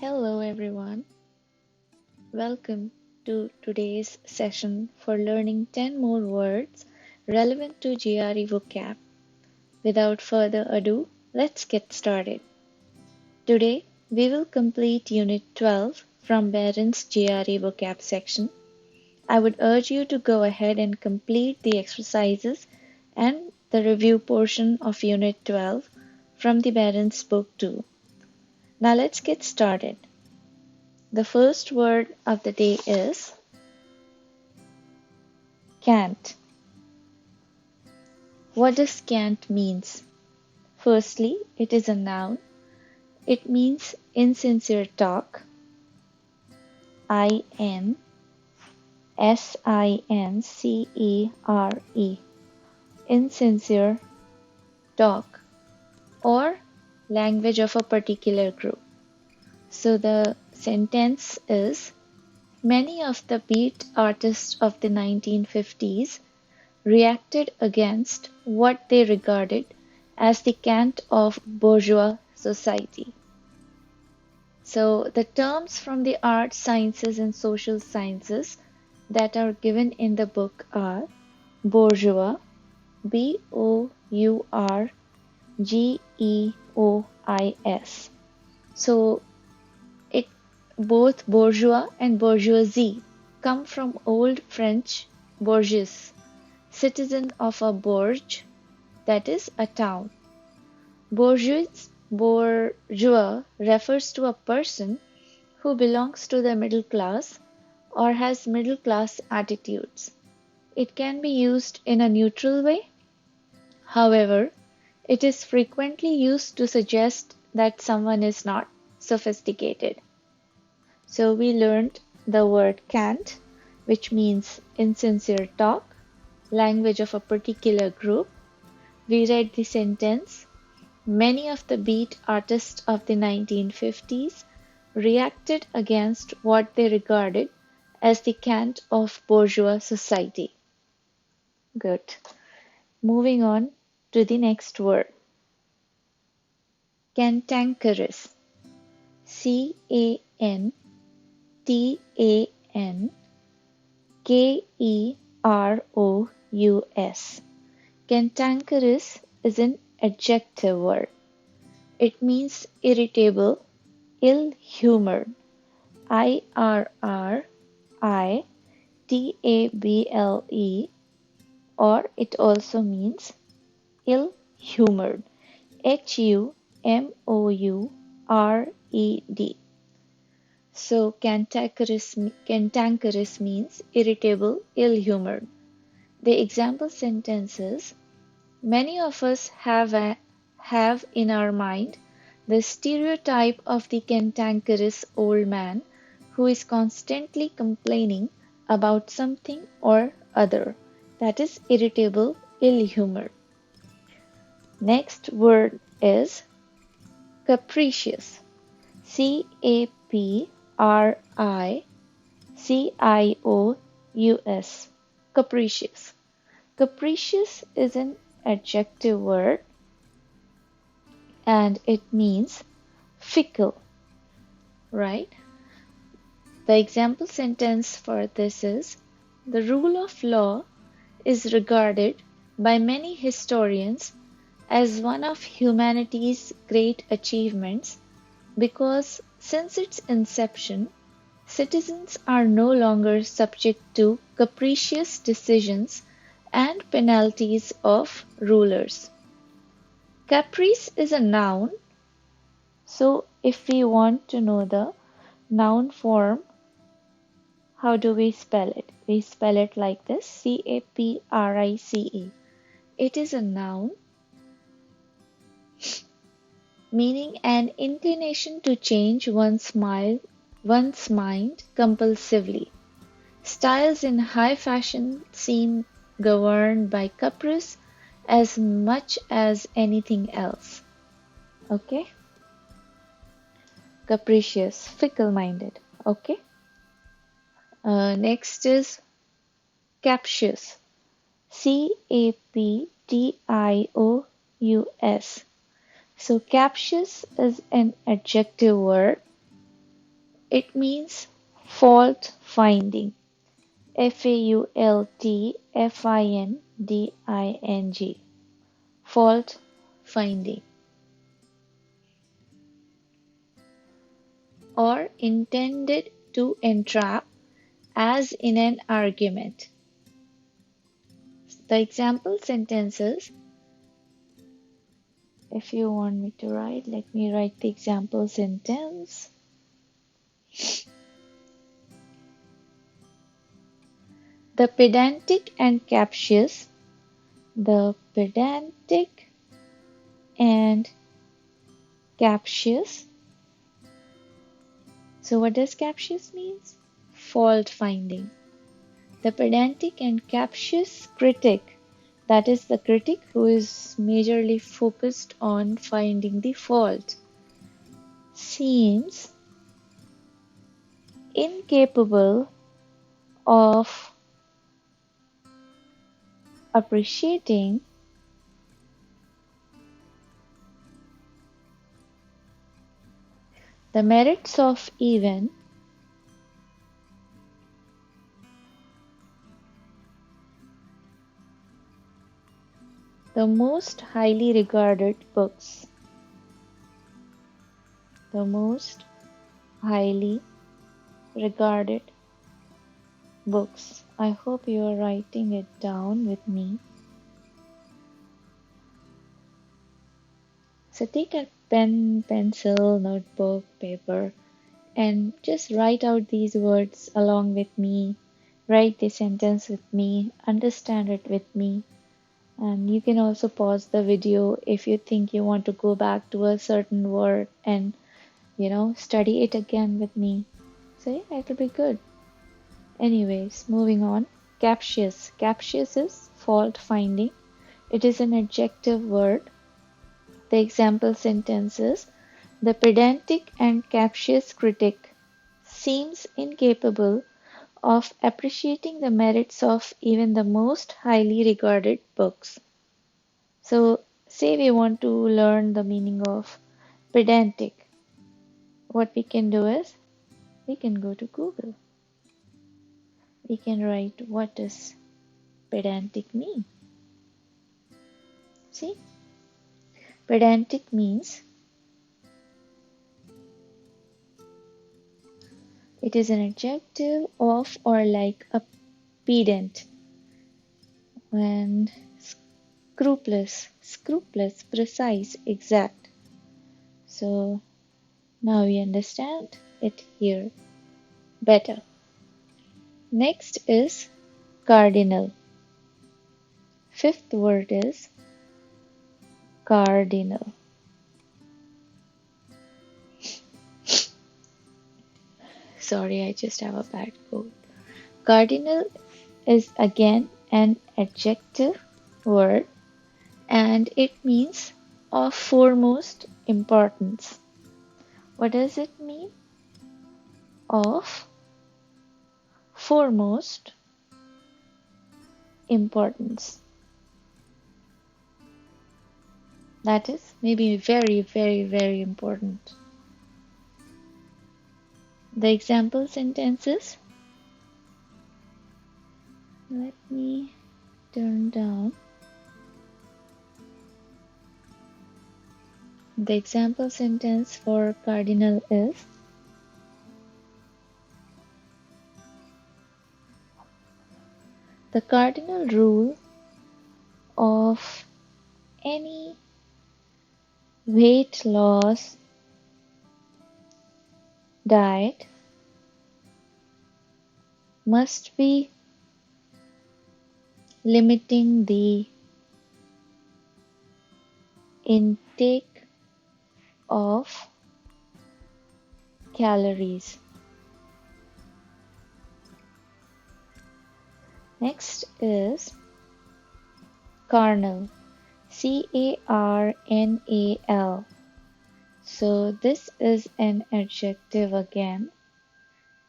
Hello everyone, welcome to today's session for learning 10 more words relevant to GRE vocab. Without further ado, let's get started. Today we will complete Unit 12 from BARRON'S GRE vocab section. I would urge you to go ahead and complete the exercises and the review portion of Unit 12 from the BARRON'S book too. Now let's get started. The first word of the day is Cant. What does cant means? Firstly, it is a noun. It means insincere talk. INSINCERE. Insincere talk or language of a particular group. So the sentence is, many of the beat artists of the 1950s reacted against what they regarded as the cant of bourgeois society. So the terms from the arts, sciences and social sciences that are given in the book are bourgeois, BOURGEOIS. So both bourgeois and bourgeoisie come from Old French bourgeois, citizen of a bourg, that is a town. Bourgeois refers to a person who belongs to the middle class or has middle class attitudes. It can be used in a neutral way. However, it is frequently used to suggest that someone is not sophisticated. So we learned the word cant, which means insincere talk, language of a particular group. We read the sentence, many of the beat artists of the 1950s reacted against what they regarded as the cant of bourgeois society. Good. Moving on to the next word. Cantankerous. CANTANKEROUS. Cantankerous is an adjective word. It means irritable, ill-humored. IRRITABLE, or it also means ill-humored. HUMOURED. So cantankerous means irritable, ill-humored. The example sentence is, many of us have in our mind the stereotype of the cantankerous old man who is constantly complaining about something or other, that is irritable, ill-humored. Next word is capricious. CAPRICIOUS. Capricious. Capricious is an adjective word and it means fickle, right? The example sentence for this is, the rule of law is regarded by many historians as one of humanity's great achievements because since its inception, citizens are no longer subject to capricious decisions and penalties of rulers. Caprice is a noun, so if we want to know the noun form, how do we spell it? We spell it like this, CAPRICE. It is a noun meaning an inclination to change one's mind compulsively. Styles in high fashion seem governed by caprice as much as anything else. Okay? Capricious, fickle-minded. Okay? Next is captious. CAPTIOUS. So captious is an adjective word It means fault finding. FAULTFINDING. Fault finding. Or intended to entrap, as in an argument. The example sentences, if you want me to write, let me write the example sentence. The pedantic and captious. The pedantic and captious. So what does captious means? Fault finding. The pedantic and captious critic, that is the critic who is majorly focused on finding the fault, seems incapable of appreciating the merits of even the most highly regarded books. The most highly regarded books. I hope you are writing it down with me. So take a pen, pencil, notebook, paper, and just write out these words along with me. Write the sentence with me, understand it with me. And you can also pause the video if you think you want to go back to a certain word and, study it again with me. So yeah, it'll be good. Anyways, moving on. Captious. Captious is fault finding. It is an adjective word. The example sentence is, the pedantic and captious critic seems incapable of appreciating the merits of even the most highly regarded books. So, say we want to learn the meaning of pedantic. What we can do is, we can go to Google. We can write, what does pedantic mean? See? Pedantic means it is an adjective of or like a pedant. When scrupulous, precise, exact. So now we understand it here better. Next is cardinal. Fifth word is cardinal. Sorry, I just have a bad cold. Cardinal is again an adjective word and it means of foremost importance. What does it mean? Of foremost importance. That is maybe very, very, very important. The example sentences, let me turn down. The example sentence for cardinal is, the cardinal rule of any weight loss diet must be limiting the intake of calories. Next is carnal. CARNAL. So this is an adjective again,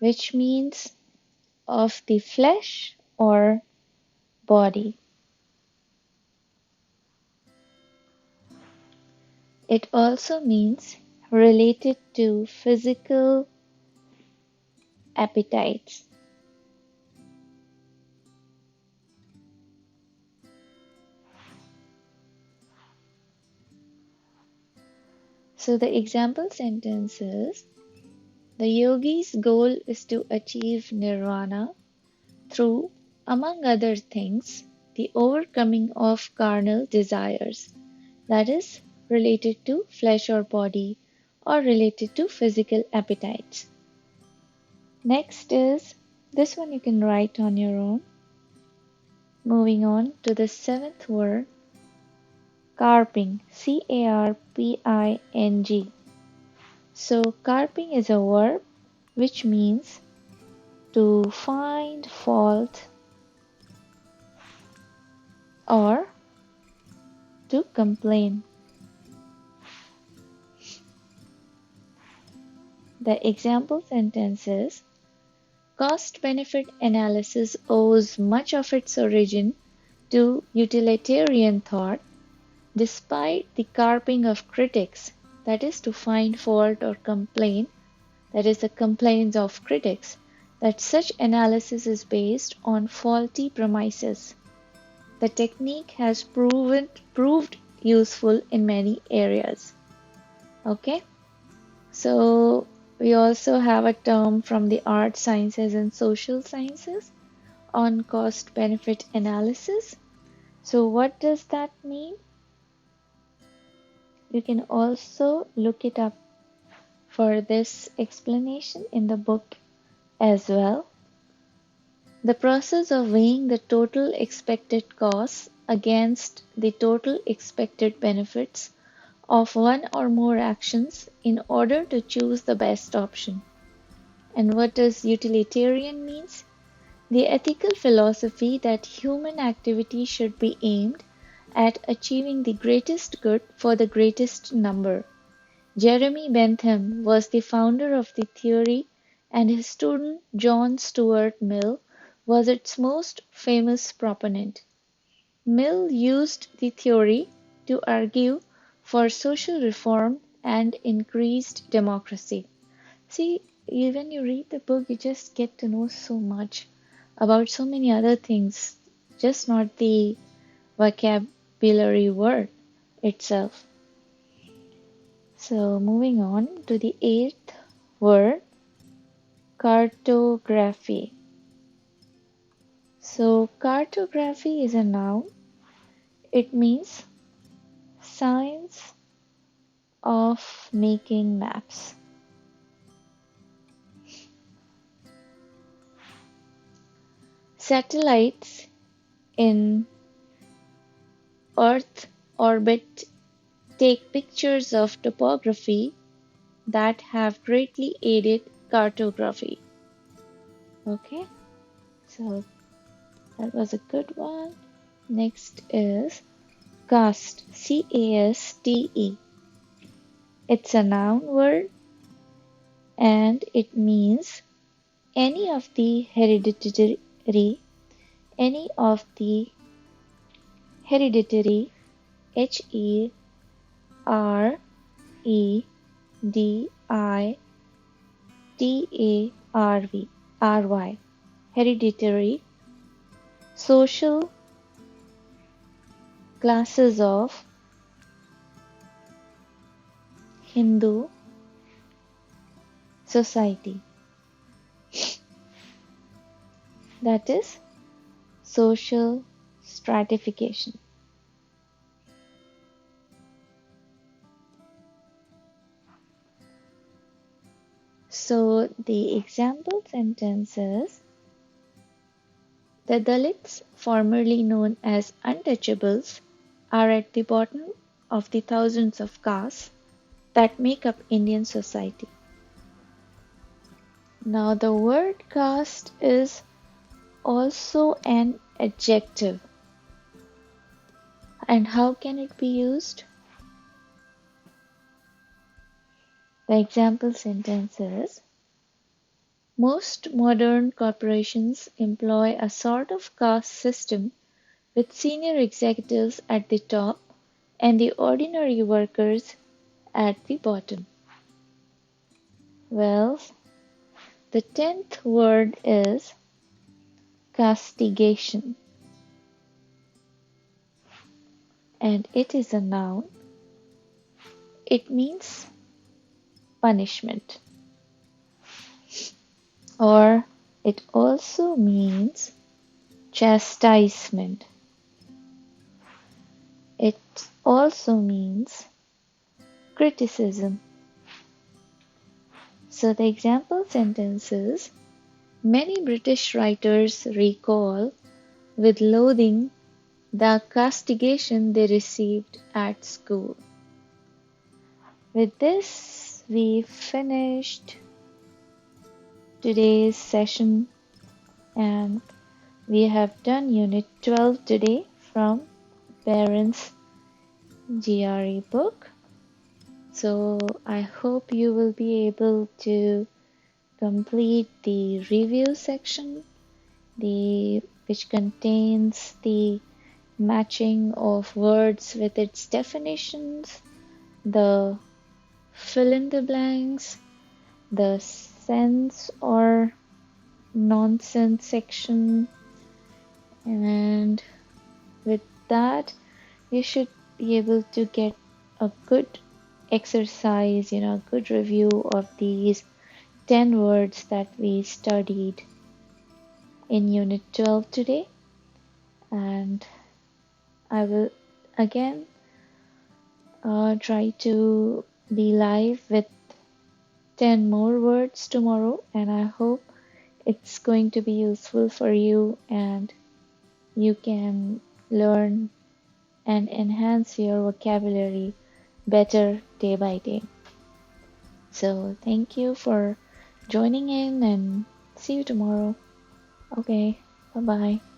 which means of the flesh or body. It also means related to physical appetites. So the example sentence is, the yogi's goal is to achieve nirvana through, among other things, the overcoming of carnal desires, that is, related to flesh or body or related to physical appetites. Next is, this one you can write on your own. Moving on to the seventh word, carping, C-A-R-P-I-N-G. So carping is a verb which means to find fault or to complain. The example sentence is, cost-benefit analysis owes much of its origin to utilitarian thought, despite the carping of critics, that is to find fault or complain, that is the complaints of critics, that such analysis is based on faulty premises. The technique has proved useful in many areas. Okay, so we also have a term from the art sciences and social sciences on cost-benefit analysis. So what does that mean? You can also look it up for this explanation in the book as well. The process of weighing the total expected costs against the total expected benefits of one or more actions in order to choose the best option. And what does utilitarian means? The ethical philosophy that human activity should be aimed at achieving the greatest good for the greatest number. Jeremy Bentham was the founder of the theory, and his student John Stuart Mill was its most famous proponent. Mill used the theory to argue for social reform and increased democracy. See, when you read the book, you just get to know so much about so many other things, just not the vocabulary word itself. So moving on to the eighth word, cartography. So cartography is a noun. It means science of making maps. Satellites in Earth orbit take pictures of topography that have greatly aided cartography. Okay, so that was a good one. Next is caste, C-A-S-T-E. It's a noun word and it means any of the hereditary, H-E-R-E-D-I-T-A-R-Y, hereditary, social classes of Hindu society. That is social stratification. So the example sentence is, the Dalits, formerly known as untouchables, are at the bottom of the thousands of castes that make up Indian society. Now the word caste is also an adjective. And how can it be used? The example sentence is, most modern corporations employ a sort of caste system with senior executives at the top and the ordinary workers at the bottom. Well, The 10th word is castigation, and it is a noun. It means punishment, or it also means chastisement. It also means criticism. So the example sentence is, many British writers recall with loathing the castigation they received at school. With this, we finished today's session, and we have done Unit 12 today from BARRON'S GRE book. So I hope you will be able to complete the review section, which contains the matching of words with its definitions, the fill in the blanks, the sense or nonsense section, and with that you should be able to get a good exercise, a good review of these 10 words that we studied in Unit 12 today. And I will again try to be live with 10 more words tomorrow, and I hope it's going to be useful for you and you can learn and enhance your vocabulary better day by day. So thank you for joining in, and see you tomorrow. Okay, bye bye.